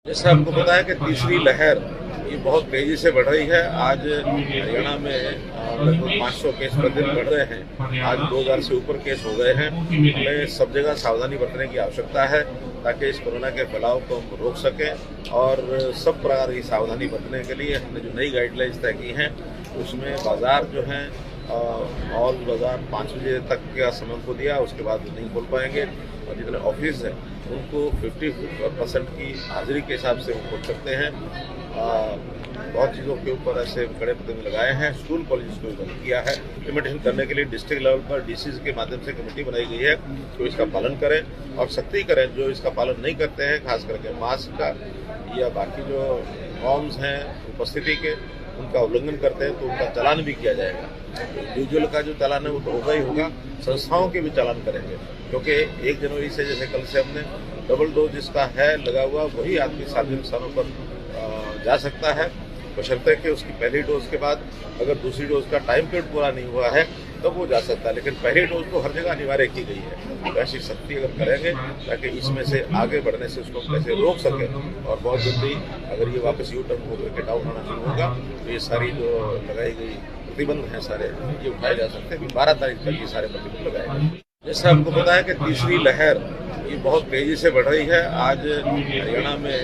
जैसे आपको पता है कि तीसरी लहर ये बहुत तेजी से बढ़ रही है। आज हरियाणा में लगभग 500 केस प्रतिदिन बढ़ रहे हैं। आज 2000 से ऊपर केस हो गए हैं। हमें सब जगह सावधानी बरतने की आवश्यकता है ताकि इस कोरोना के फैलाव को हम रोक सकें। और सब प्रकार की सावधानी बरतने के लिए हमने जो नई गाइडलाइंस तय की हैं उसमें बाज़ार जो हैं ऑल बाज़ार 5 बजे तक का समय को दिया, उसके बाद नहीं खोल पाएंगे। और जितने ऑफिस हैं उनको 50% की हाजिरी के हिसाब से वो खोल सकते हैं। बहुत चीज़ों के ऊपर ऐसे कड़े प्रतिबंध लगाए हैं। स्कूल कॉलेज को भी बंद किया है। इम्प्लीमेंटेशन करने के लिए डिस्ट्रिक्ट लेवल पर डीसीज के माध्यम से कमेटी बनाई गई है तो इसका पालन करें और सख्ती करें। जो इसका पालन नहीं करते हैं, खास करके मास्क का या बाकी जो नॉर्म्स हैं उपस्थिति के, उनका उल्लंघन करते हैं तो उनका चालान भी किया जाएगा। इंडिविजुअल का जो चालान है वो तो होगा ही होगा, संस्थाओं के भी चालान करेंगे। क्योंकि 1 जनवरी से जैसे कल से हमने डबल डोज जिसका है लगा हुआ वही आदमी सार्वजनिक स्थानों पर जा सकता है, बशर्ते कि उसकी पहली डोज के बाद अगर दूसरी डोज का टाइम पीरियड पूरा नहीं हुआ है तब वो जा सकता है। लेकिन पहली डोज तो हर जगह अनिवार्य की गई है। वैसी सख्ती अगर करेंगे ताकि इसमें से आगे बढ़ने से उसको कैसे रोक सकें। और बहुत जल्दी अगर ये वापस यू टर्न होकर के डाउन होना शुरू होगा तो ये सारी जो लगाई गई प्रतिबंध हैं सारे ये उठाए जा सकते हैं। 12 तारीख तक ये सारे प्रतिबंध लगाए गए। जैसे आपको पता है कि तीसरी लहर ये बहुत तेजी से बढ़ रही है। आज हरियाणा में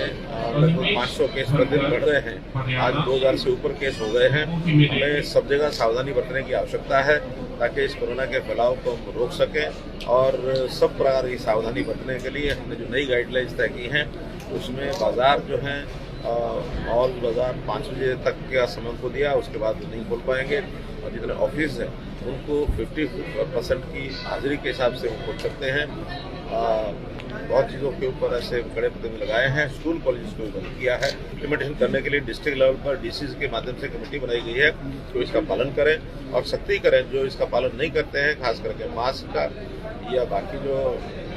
लगभग 500 केस प्रतिदिन बढ़ रहे हैं। आज 2000 से ऊपर केस हो गए हैं। हमें सब जगह सावधानी बरतने की आवश्यकता है ताकि इस कोरोना के फैलाव को हम रोक सकें। और सब प्रकार की सावधानी बरतने के लिए हमने जो नई गाइडलाइंस तय की हैं उसमें बाज़ार जो हैं ऑल बाज़ार 5 बजे तक का समय को दिया, उसके बाद नहीं खोल पाएंगे। और जितने ऑफिस हैं उनको 50% की हाजिरी के हिसाब से वो खोल सकते हैं। बहुत चीज़ों के ऊपर ऐसे कड़े प्रतिबंध लगाए हैं। स्कूल कॉलेज को भी बंद किया है। इम्प्लीमेंटेशन करने के लिए डिस्ट्रिक्ट लेवल पर डीसीज के माध्यम से कमेटी बनाई गई है तो इसका पालन करें और सख्ती करें। जो इसका पालन नहीं करते हैं, खास करके मास्क का या बाकी जो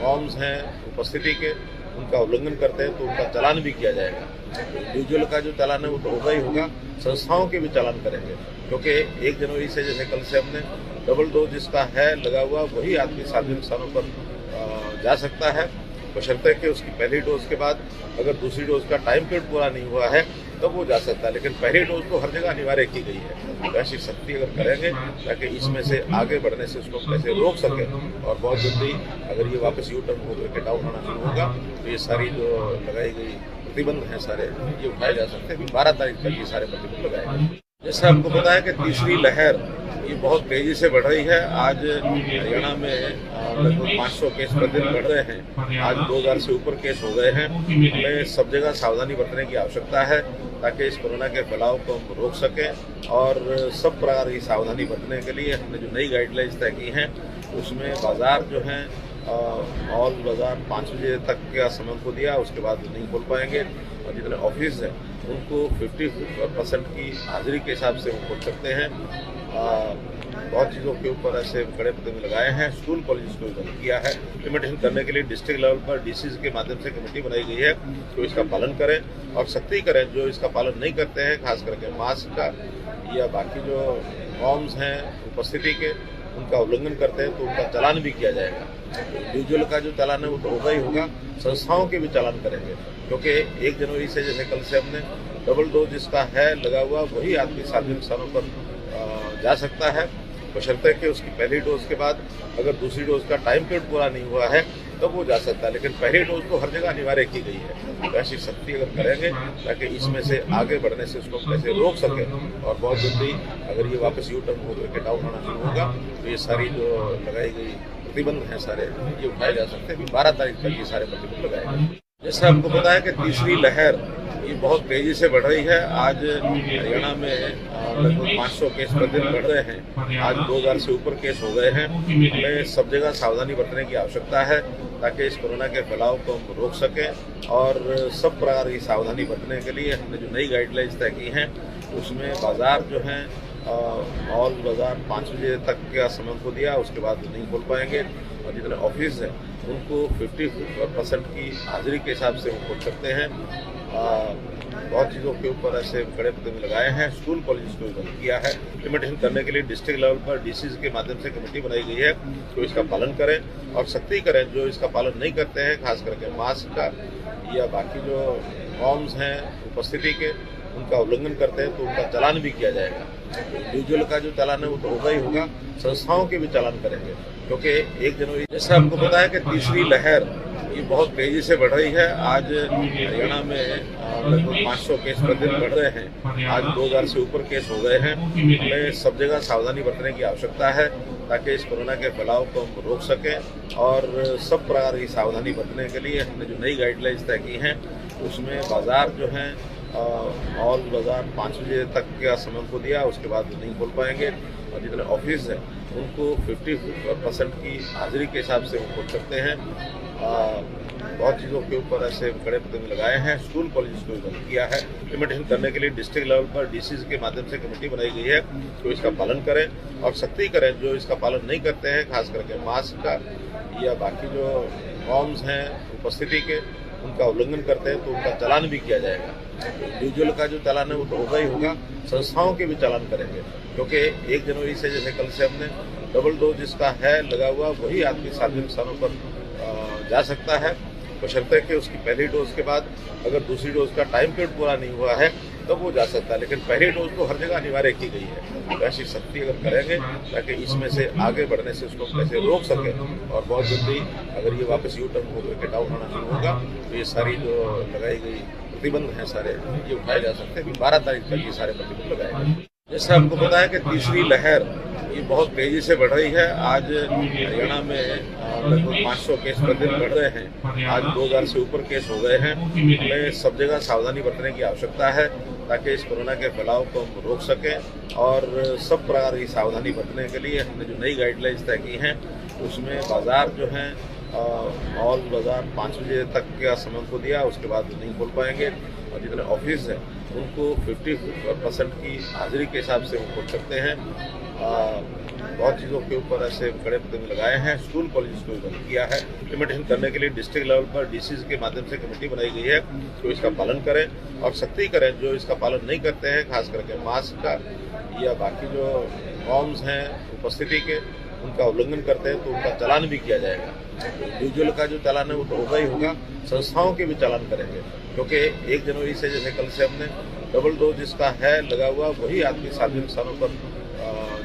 नॉर्म्स हैं उपस्थिति के, उनका उल्लंघन करते हैं तो उनका चालान भी किया जाएगा। इंडिविजुअल का जो चालान है वो तो होगा ही होगा, संस्थाओं के भी चालान करेंगे। क्योंकि 1 जनवरी से जैसे कल से हमने डबल डोज जिसका है लगा हुआ वही आदमी सार्वजनिक स्थानों पर जा सकता है, बशर्ते कि उसकी पहली डोज के बाद अगर दूसरी डोज का टाइम पीरियड पूरा नहीं हुआ है तब वो जा सकता है। लेकिन पहली डोज तो हर जगह अनिवार्य की गई है। वैसी सख्ती अगर करेंगे ताकि इसमें से आगे बढ़ने से उसको कैसे रोक सकें। और बहुत जल्दी अगर ये वापस यू टर्न होकर के डाउन होना शुरू होगा तो ये सारी जो लगाई गई प्रतिबंध हैं सारे ये उठाए जा सकते हैं। 12 तारीख तक ये सारे प्रतिबंध लगाए गए। जैसे आपको पता है कि तीसरी लहर ये बहुत तेजी से बढ़ रही है। आज हरियाणा में लगभग 500 केस प्रतिदिन बढ़ रहे हैं। आज 2000 से ऊपर केस हो गए हैं। हमें सब जगह सावधानी बरतने की आवश्यकता है ताकि इस कोरोना के फैलाव को हम रोक सकें। और सब प्रकार की सावधानी बरतने के लिए हमने जो नई गाइडलाइंस तय की हैं उसमें बाज़ार जो हैं ऑल बाज़ार 5 बजे तक का समय को दिया, उसके बाद नहीं खोल पाएंगे। और जितने ऑफिस हैं उनको 50% की हाजिरी के हिसाब से वो खोल सकते हैं। बहुत चीज़ों के ऊपर ऐसे कड़े प्रतिबंध लगाए हैं। स्कूल कॉलेज को भी बंद किया है। इम्प्लीमेंटेशन करने के लिए डिस्ट्रिक्ट लेवल पर डीसीज के माध्यम से कमेटी बनाई गई है तो इसका पालन करें और सख्ती करें। जो इसका पालन नहीं करते हैं, खास करके मास्क का या बाकी जो नॉर्म्स हैं उपस्थिति के, उनका उल्लंघन करते हैं तो उनका चालान भी किया जाएगा। इंडिविजुअल का जो चालान है वो तो होगा ही होगा, संस्थाओं के भी चालान करेंगे। क्योंकि 1 जनवरी से जैसे कल से हमने डबल डोज जिसका है लगा हुआ वही आदमी सार्वजनिक स्थानों पर जा सकता है, बशर्ते कि उसकी पहली डोज के बाद अगर दूसरी डोज का टाइम पीरियड पूरा नहीं हुआ है तब वो जा सकता है। लेकिन पहली डोज तो हर जगह अनिवार्य की गई है। वैसी सख्ती अगर करेंगे ताकि इसमें से आगे बढ़ने से उसको कैसे रोक सकें। और बहुत जल्दी अगर ये वापस यू टर्न होकर के डाउन होना शुरू होगा तो ये सारी जो लगाई गई प्रतिबंध हैं सारे ये उठाए जा सकते हैं। 12 तारीख तक ये सारे प्रतिबंध लगाए गए। जैसे आपको पता है कि तीसरी लहर ये बहुत तेजी से बढ़ रही है। आज हरियाणा में लगभग 500 केस प्रतिदिन बढ़ रहे हैं। आज 2000 से ऊपर केस हो गए हैं। हमें सब जगह सावधानी बरतने की आवश्यकता है ताकि इस कोरोना के फैलाव को हम रोक सकें। और सब प्रकार की सावधानी बरतने के लिए हमने जो नई गाइडलाइंस तय की हैं उसमें बाज़ार जो हैं ऑल बाज़ार 5 बजे तक का समय को दिया, उसके बाद नहीं खोल पाएंगे। और जितने ऑफिस हैं उनको 50% की हाजिरी के हिसाब से वो खोल सकते हैं। बहुत चीज़ों के ऊपर ऐसे कड़े प्रतिबंध लगाए हैं। स्कूल कॉलेज को भी बंद किया है। इम्प्लीमेंटेशन करने के लिए डिस्ट्रिक्ट लेवल पर डीसीज के माध्यम से कमेटी बनाई गई है तो इसका पालन करें और सख्ती करें। जो इसका पालन नहीं करते हैं, खास करके मास्क का या बाकी जो नॉर्म्स हैं उपस्थिति के उनका उल्लंघन करते हैं तो उनका चालान भी किया जाएगा। इंडिविजुअल का जो चालान है वो तो होगा ही होगा, संस्थाओं के भी चालान करेंगे, क्योंकि 1 जनवरी जैसे हमको पता है कि तीसरी लहर ये बहुत तेजी से बढ़ रही है। आज हरियाणा में लगभग 500 केस प्रतिदिन बढ़ रहे हैं। आज 2000 से ऊपर केस हो गए हैं। हमें सब जगह सावधानी बरतने की आवश्यकता है ताकि इस कोरोना के फैलाव को हम रोक सकें, और सब प्रकार की सावधानी बरतने के लिए हमने जो नई गाइडलाइंस तय की हैं उसमें बाजार जो हैं ऑल बाजार 5 बजे तक का समय को दिया, उसके बाद नहीं खोल पाएंगे, और जितने ऑफिस हैं उनको 50% की हाजिरी के हिसाब से वो खोल सकते हैं। बहुत चीज़ों के ऊपर ऐसे कड़े प्रतिबंध लगाए हैं। स्कूल कॉलेज को भी बंद किया है। इम्प्लीमेंटेशन करने के लिए डिस्ट्रिक्ट लेवल पर डीसीज के माध्यम से कमेटी बनाई गई है, तो इसका पालन करें और सख्ती करें। जो इसका पालन नहीं करते हैं, खास करके मास्क का या बाकी जो नॉर्म्स हैं उपस्थिति के उनका उल्लंघन करते हैं तो उनका चालान भी किया जाएगा। इंडिविजुअल का जो चालान है वो तो होगा ही होगा, संस्थाओं के भी चालान करेंगे, क्योंकि 1 जनवरी से जैसे कल से हमने डबल डोज जिसका है लगा हुआ वही आदमी सार्वजनिक स्थानों पर जा सकता है, बशर्ते कि उसकी पहली डोज के बाद अगर दूसरी डोज का टाइम पीरियड पूरा नहीं हुआ है तब वो जा सकता है। लेकिन पहली डोज तो हर जगह अनिवार्य की गई है। वैसी सख्ती अगर करेंगे ताकि इसमें से आगे बढ़ने से उसको कैसे रोक सके, और बहुत जल्दी अगर ये वापस यू टर्न होकर के डाउन होना शुरू होगा तो ये सारी जो लगाई गई प्रतिबंध हैं सारे ये उठाए जा सकते हैं। 12 तारीख तक ये सारे प्रतिबंध लगाए गए। जैसे हमको पता है कि तीसरी लहर ये बहुत तेजी से बढ़ रही है। आज हरियाणा में लगभग 500 केस प्रतिदिन बढ़ रहे हैं। आज 2000 से ऊपर केस हो गए हैं। हमें सब जगह सावधानी बरतने की आवश्यकता है ताकि इस कोरोना के फैलाव को हम रोक सकें, और सब प्रकार की सावधानी बरतने के लिए हमने जो नई गाइडलाइंस तय की हैं उसमें बाजार जो हैं ऑल बाजार 5 बजे तक का समय को दिया, उसके बाद नहीं खोल पाएंगे, और जितने ऑफिस हैं उनको 50% की हाजिरी के हिसाब से वो खोल सकते हैं। बहुत चीज़ों के ऊपर ऐसे कड़े प्रतिबंध लगाए हैं। स्कूल कॉलेज को भी बंद किया है। इम्प्लीमेंटेशन करने के लिए डिस्ट्रिक्ट लेवल पर डीसीज के माध्यम से कमेटी बनाई गई है, तो इसका पालन करें और सख्ती करें। जो इसका पालन नहीं करते हैं, खास करके मास्क का या बाकी जो नॉर्म्स हैं उपस्थिति के उनका उल्लंघन करते हैं तो उनका चालान भी किया जाएगा। इंडिविजुअल का जो चालान है वो तो होगा ही होगा, संस्थाओं के भी चालान करेंगे, क्योंकि 1 जनवरी से जैसे कल से हमने डबल डोज जिसका है लगा हुआ वही आदमी सार्वजनिक स्थानों पर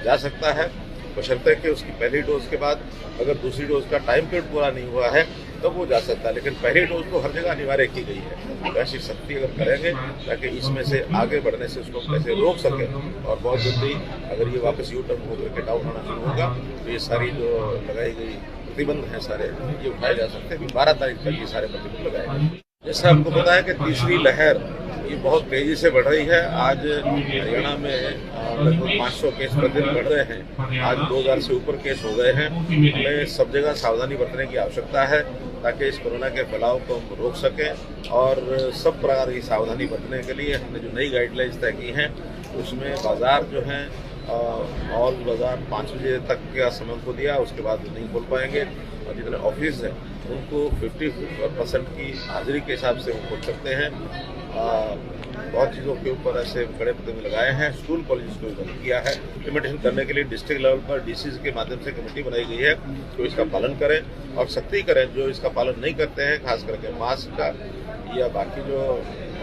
जा सकता है, बशर्ते कि उसकी पहली डोज के बाद अगर दूसरी डोज का टाइम पीरियड पूरा नहीं हुआ है तब वो जा सकता है। लेकिन पहली डोज तो हर जगह अनिवार्य की गई है। वैसी सख्ती अगर करेंगे ताकि इसमें से आगे बढ़ने से उसको कैसे रोक सकें, और बहुत जल्दी अगर ये वापस यू टर्न होकर के डाउन होना शुरू होगा तो ये सारी जो लगाई गई प्रतिबंध हैं सारे ये उठाए जा सकते हैं। 12 तारीख तक ये सारे प्रतिबंध लगाए गए। जैसे हमको पता है कि तीसरी लहर ये बहुत तेजी से बढ़ रही है। आज हरियाणा में लगभग 500 केस प्रतिदिन बढ़ रहे हैं। आज 2000 से ऊपर केस हो गए हैं। हमें सब जगह सावधानी बरतने की आवश्यकता है ताकि इस कोरोना के फैलाव को हम रोक सकें, और सब प्रकार की सावधानी बरतने के लिए हमने जो नई गाइडलाइंस तय की हैं उसमें बाजार जो हैं ऑल बाजार 5 बजे तक का समय को दिया, उसके बाद नहीं खोल पाएंगे, और जितने ऑफिस हैं उनको 50% की हाजिरी के हिसाब से वो खोल सकते हैं। बहुत चीज़ों के ऊपर ऐसे कड़े प्रतिबंध लगाए हैं। स्कूल कॉलेज को भी बंद किया है। इम्प्लीमेंटेशन करने के लिए डिस्ट्रिक्ट लेवल पर डीसीज के माध्यम से कमेटी बनाई गई है, तो इसका पालन करें और सख्ती करें। जो इसका पालन नहीं करते हैं, खास करके मास्क का या बाकी जो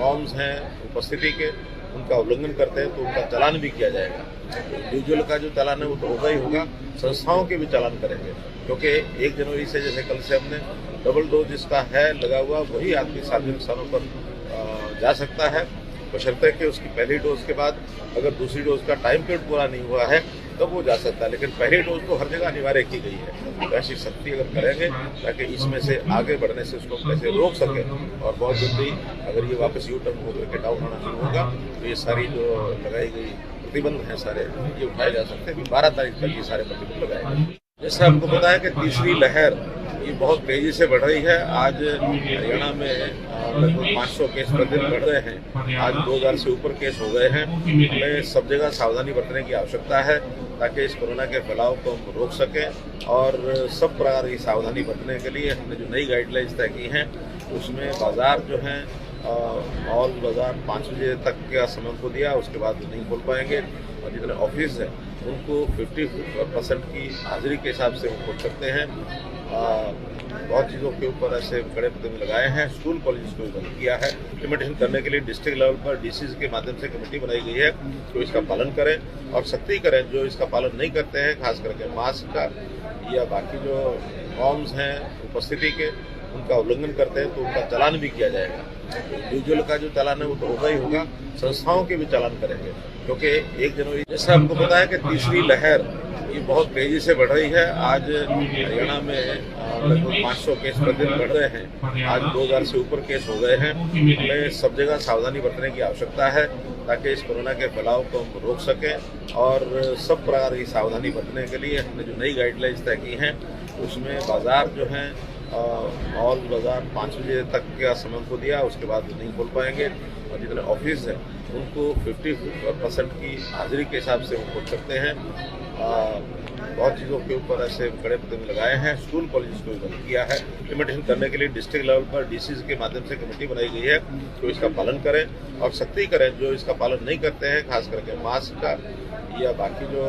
नॉर्म्स हैं उपस्थिति के उनका उल्लंघन करते हैं तो उनका चालान भी किया जाएगा। इंडिविजुअल का जो चालान है वो तो होगा ही होगा, संस्थाओं के भी चालान करेंगे, क्योंकि 1 जनवरी से जैसे कल से हमने डबल डोज जिसका है लगा हुआ वही आदमी सार्वजनिक स्थानों पर जा सकता है, बशर्ते कि उसकी पहली डोज के बाद अगर दूसरी डोज का टाइम पीरियड पूरा नहीं हुआ है तब वो जा सकता है। लेकिन पहली डोज तो हर जगह अनिवार्य की गई है। वैसी सख्ती अगर करेंगे ताकि इसमें से आगे बढ़ने से उसको कैसे रोक सकें, और बहुत जल्दी अगर ये वापस यू टर्न होकर के डाउन होना शुरू होगा तो ये सारी जो लगाई गई प्रतिबंध हैं सारे ये उठाए जा सकते हैं। 12 तारीख तक ये सारे प्रतिबंध लगाए गए। जैसे हमको पता है कि तीसरी लहर ये बहुत तेजी से बढ़ रही है। आज हरियाणा में लगभग 500 केस प्रतिदिन बढ़ रहे हैं। आज 2000 से ऊपर केस हो गए हैं। हमें सब जगह सावधानी बरतने की आवश्यकता है ताकि इस कोरोना के फैलाव को हम रोक सकें, और सब प्रकार की सावधानी बरतने के लिए हमने जो नई गाइडलाइंस तय की हैं उसमें बाजार जो हैं ऑल बाजार 5 बजे तक का समय को दिया, उसके बाद नहीं खोल पाएंगे, और जितने ऑफिस हैं उनको 50% की हाजिरी के हिसाब से वो खोल सकते हैं। बहुत चीज़ों के ऊपर ऐसे कड़े कदम लगाए हैं। स्कूल कॉलेज को बंद किया है। इम्प्लीमेंटेशन करने के लिए डिस्ट्रिक्ट लेवल पर डीसीज के माध्यम से कमेटी बनाई गई है, जो इसका पालन करें और सख्ती करें। जो इसका पालन नहीं करते हैं, खास करके मास्क का या बाकी जो नॉर्म्स हैं उपस्थिति के, उनका उल्लंघन करते हैं तो उनका चालान भी किया जाएगा। इंडिविजुअल का जो चालान है वो तो होगा ही होगा, संस्थाओं के भी चालान करेंगे, क्योंकि 1 जनवरी जैसा आपको पता है कि तीसरी लहर ये बहुत तेजी से बढ़ रही है। आज हरियाणा में लगभग 500 केस प्रतिदिन बढ़ रहे हैं। आज 2000 से ऊपर केस हो गए हैं। हमें सब जगह सावधानी बरतने की आवश्यकता है ताकि इस कोरोना के फैलाव को हम रोक सकें। और सब प्रकार की सावधानी बरतने के लिए हमने जो नई गाइडलाइंस तय की हैं उसमें बाजार जो हैं ऑल बाजार 5 बजे तक का समय को दिया, उसके बाद नहीं खोल पाएंगे। और जितने ऑफिस हैं उनको 50% की हाजिरी के हिसाब से वो खोल सकते हैं। बहुत चीज़ों के ऊपर ऐसे कड़े कदम लगाए हैं। स्कूल कॉलेज को बंद किया है। इम्प्लीमेंटेशन करने के लिए डिस्ट्रिक्ट लेवल पर डीसीज के माध्यम से कमेटी बनाई गई है, जो इसका पालन करें और सख्ती करें। जो इसका पालन नहीं करते हैं, खास करके मास्क का या बाकी जो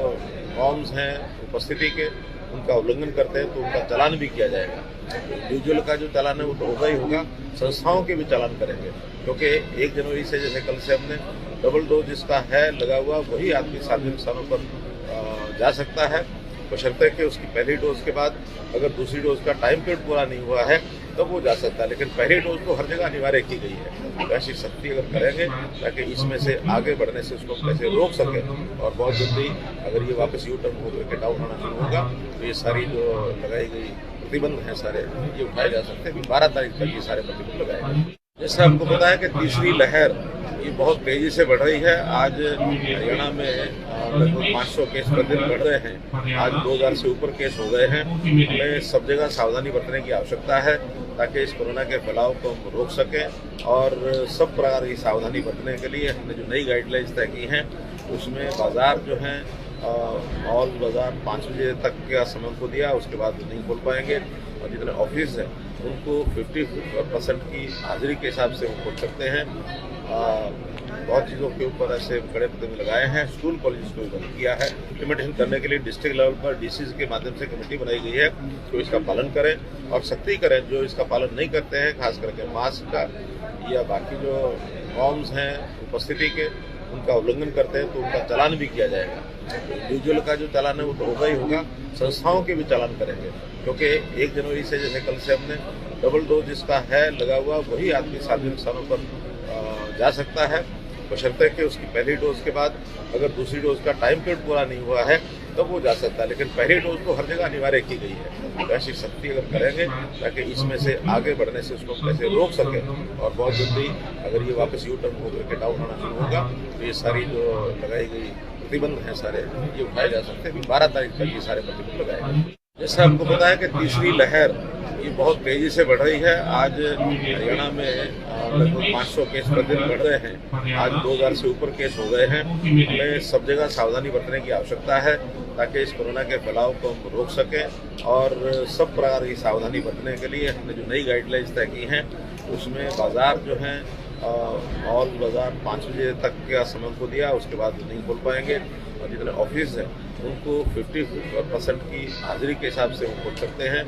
नॉर्म्स हैं उपस्थिति के, उनका उल्लंघन करते हैं तो उनका चालान भी किया जाएगा। इंडिविजुअल का जो चालान है वो तो होगा ही होगा, संस्थाओं के भी चालान करेंगे, क्योंकि 1 जनवरी से जैसे कल से हमने डबल डोज जिसका है लगा हुआ वही आदमी सार्वजनिक स्थानों पर जा सकता है, बशर्ते कि उसकी पहली डोज के बाद अगर दूसरी डोज का टाइम पीरियड पूरा नहीं हुआ है तब वो जा सकता है। लेकिन पहली डोज तो हर जगह अनिवार्य की गई है। ऐसी सख्ती अगर करेंगे ताकि इसमें से आगे बढ़ने से उसको कैसे रोक सकें। और बहुत जल्दी अगर ये वापस यू टर्न होकर के डाउन होना शुरू होगा तो ये सारी जो लगाई गई प्रतिबंध हैं सारे ये उठाए जा सकते हैं। 12 तारीख तक ये सारे प्रतिबंध लगाए गए। जैसे आपको पता है कि तीसरी लहर ये बहुत तेजी से बढ़ रही है। आज हरियाणा में लगभग 500 केस प्रतिदिन बढ़ रहे हैं। आज 2000 से ऊपर केस हो गए हैं। हमें सब जगह सावधानी बरतने की आवश्यकता है ताकि इस कोरोना के फैलाव को हम रोक सकें। और सब प्रकार की सावधानी बरतने के लिए हमने जो नई गाइडलाइंस तय की हैं उसमें बाजार जो हैं ऑल बाजार 5 बजे तक का समय को दिया, उसके बाद नहीं खोल पाएंगे। और जितने ऑफिस हैं उनको 50% की हाजिरी के हिसाब से वो खोल सकते हैं। बहुत चीज़ों के ऊपर ऐसे कड़े कदम लगाए हैं। स्कूल कॉलेज को बंद किया है। इम्प्लीमेंटेशन करने के लिए डिस्ट्रिक्ट लेवल पर डीसीज के माध्यम से कमेटी बनाई गई है, जो इसका पालन करें और सख्ती करें। जो इसका पालन नहीं करते हैं, खास करके मास्क का या बाकी जो नॉर्म्स हैं उपस्थिति के, उनका उल्लंघन करते हैं तो उनका चालान भी किया जाएगा। इंडिविजुअल का जो चालान है वो तो होगा ही होगा, संस्थाओं के भी चालान करेंगे, क्योंकि 1 जनवरी से जैसे कल से हमने डबल डोज जिसका है लगा हुआ वही आदमी सार्वजनिक स्थानों पर जा सकता है, बशर्ते कि उसकी पहली डोज के बाद अगर दूसरी डोज का टाइम पीरियड पूरा नहीं हुआ है तब वो जा सकता है। लेकिन पहली डोज तो हर जगह अनिवार्य की गई है। ऐसी सख्ती अगर करेंगे ताकि इसमें से आगे बढ़ने से उसको कैसे रोक सकें। और बहुत जल्दी अगर ये वापस यू टर्न होकर के डाउन होना शुरू होगा तो ये सारी जो लगाई गई प्रतिबंध हैं सारे ये उठाए जा सकते हैं। 12 तारीख तक ये सारे प्रतिबंध लगाए गए। जैसे आपको पता है कि तीसरी लहर ये बहुत तेजी से बढ़ रही है। आज हरियाणा में लगभग 500 केस प्रतिदिन बढ़ रहे हैं। आज 2000 से ऊपर केस हो गए हैं। हमें सब जगह सावधानी बरतने की आवश्यकता है ताकि इस कोरोना के फैलाव को हम रोक सकें। और सब प्रकार की सावधानी बरतने के लिए हमने जो नई गाइडलाइंस तय की हैं उसमें बाजार जो हैं ऑल बाजार 5 बजे तक का समय को दिया, उसके बाद नहीं खोल पाएंगे। और जितने ऑफिस हैं उनको 50% की हाजिरी के हिसाब से वो खोल सकते हैं।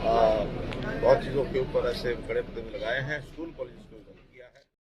बहुत चीज़ों के ऊपर ऐसे कड़े कदम लगाए हैं। School college